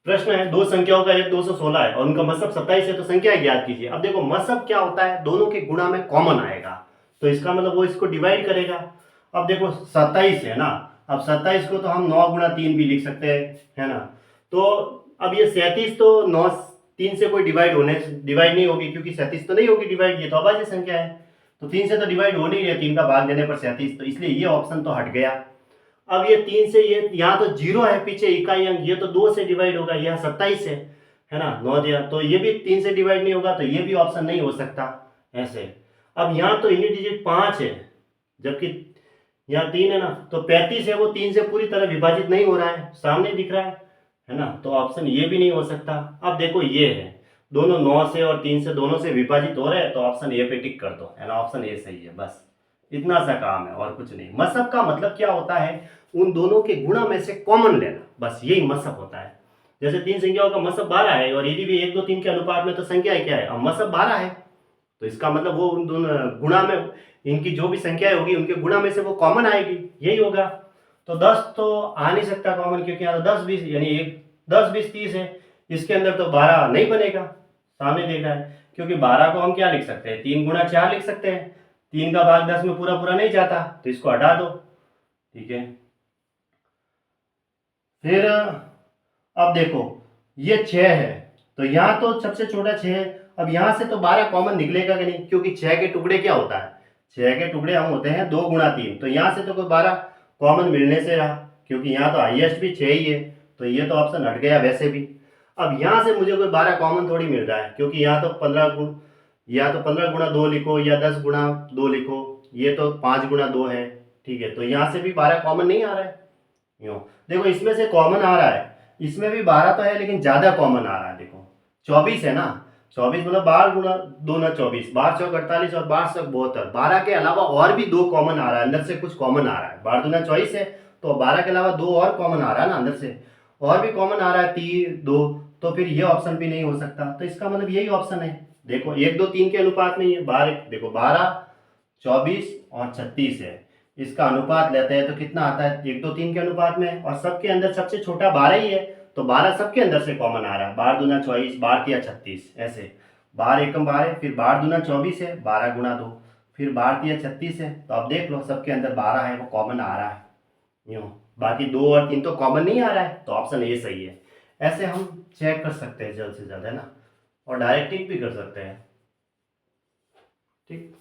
प्रश्न है दो संख्याओं का एक 216 है और उनका मतलब 27 है, तो संख्या ज्ञात कीजिए। अब देखो मतलब क्या होता है, दोनों के गुणा में कॉमन आएगा, तो इसका मतलब वो इसको डिवाइड करेगा। अब देखो 27 है ना, अब 27 को तो हम 9 गुणा 3 भी लिख सकते हैं, है ना। तो अब ये 37 तो 9 3 से कोई डिवाइड नहीं होगी, क्योंकि 37 तो नहीं होगी डिवाइड, ये तो अभाज्य संख्या है, तो 3 से तो डिवाइड हो नहीं रही, 3 का भाग देने पर 37, तो इसलिए ये ऑप्शन तो हट गया। अब ये 3 से ये यहाँ तो 0 है पीछे इकाई अंक, ये तो 2 से डिवाइड होगा, यहाँ 27 है ना, 9 दिया, तो ये भी 3 से डिवाइड नहीं होगा, तो ये भी ऑप्शन नहीं हो सकता ऐसे। अब यहाँ तो यूनिट डिजिट 5 है, जबकि यहाँ 3 है ना, तो 35 है, वो 3 से पूरी तरह विभाजित नहीं हो रहा है, सामने दिख रहा है ना, तो ऑप्शन ये भी नहीं हो सकता। अब देखो ये है, दोनों 9 से और 3 से दोनों से विभाजित हो रहे हैं, तो ऑप्शन ए पे टिक कर दो, है ना, ऑप्शन ए सही है। बस इतना सा काम है और कुछ नहीं। मसब का मतलब क्या होता है, उन दोनों के गुणा में से कॉमन लेना, बस यही मसब होता है। जैसे तीन संख्याओं का मसब 12 है और यदि भी 1 2 3 के अनुपात में, तो संख्या क्या है, अब मसब 12 है, तो इसका मतलब वो उन दोनों गुणा में, इनकी जो भी संख्याएं होगी उनके गुणा में से वो कॉमन आएगी, यही होगा। तो 10 तो आ नहीं सकता कॉमन, क्योंकि यहाँ तो 10 20 यानी एक 10 20 30 है, इसके अंदर तो 12 नहीं बनेगा, सामने देख रहा है, क्योंकि 12 को हम क्या लिख सकते हैं, 3 गुणा 4 लिख सकते हैं, 3 का भाग 10 में पूरा पूरा नहीं जाता, तो इसको हटा दो, ठीक है। फिर अब देखो ये 6 है, तो यहाँ तो सबसे छोटा 6 है, अब यहाँ से तो 12 कॉमन निकलेगा कि नहीं, क्योंकि 6 के टुकड़े क्या होता है, 6 के टुकड़े हम होते हैं 2 गुणा 3, तो यहाँ से तो कोई 12 कॉमन मिलने से रहा, क्योंकि यहाँ तो हाईएस्ट भी 6 ही है, तो ये तो ऑप्शन हट गया वैसे भी। अब यहाँ से मुझे कोई 12 कॉमन थोड़ी मिल रहा है, क्योंकि यहाँ तो 15 गुण, या तो 15 गुणा 2 लिखो या 10 गुणा 2 लिखो, ये तो 5 गुणा 2 है, ठीक है, तो यहाँ से भी 12 कॉमन नहीं आ रहा है। यूँ देखो इसमें से कॉमन आ रहा है, इसमें भी 12 तो है लेकिन ज्यादा कॉमन आ रहा है, देखो 24 है ना, 24 मतलब 12 गुणा 2 ना 24, 12 चौक 48 और 12 चौक 72, 12 के अलावा और भी 2 कॉमन आ रहा है, अंदर से कुछ कॉमन आ रहा है, 12 दूना 24 है, तो 12 के अलावा 2 और कॉमन आ रहा है ना अंदर से, और भी कॉमन आ रहा है 3 2, तो फिर ये ऑप्शन भी नहीं हो सकता, तो इसका मतलब यही ऑप्शन है। देखो 1 2 3 के अनुपात में ये 12, देखो 12 24 और 36 है, इसका अनुपात लेते हैं तो कितना आता है, 1 2 3 के अनुपात में, और सबके अंदर सबसे छोटा 12 ही है, तो 12 सबके अंदर से कॉमन आ रहा है, 12 दूना 24, 12 तिया 36, ऐसे 12 एकम 12, फिर 12 दूना 24 है, 12 गुणा 2, फिर 12 तिया 36 है, तो अब देख लो सबके अंदर 12 है, वो कॉमन आ रहा है यूँ, बाकी 2 और 3 तो कॉमन नहीं आ रहा है, तो ऑप्शन ए सही है। ऐसे हम चेक कर सकते हैं जल्द से जल्द, है ना, और डायरेक्ट टिक भी कर सकते हैं, ठीक।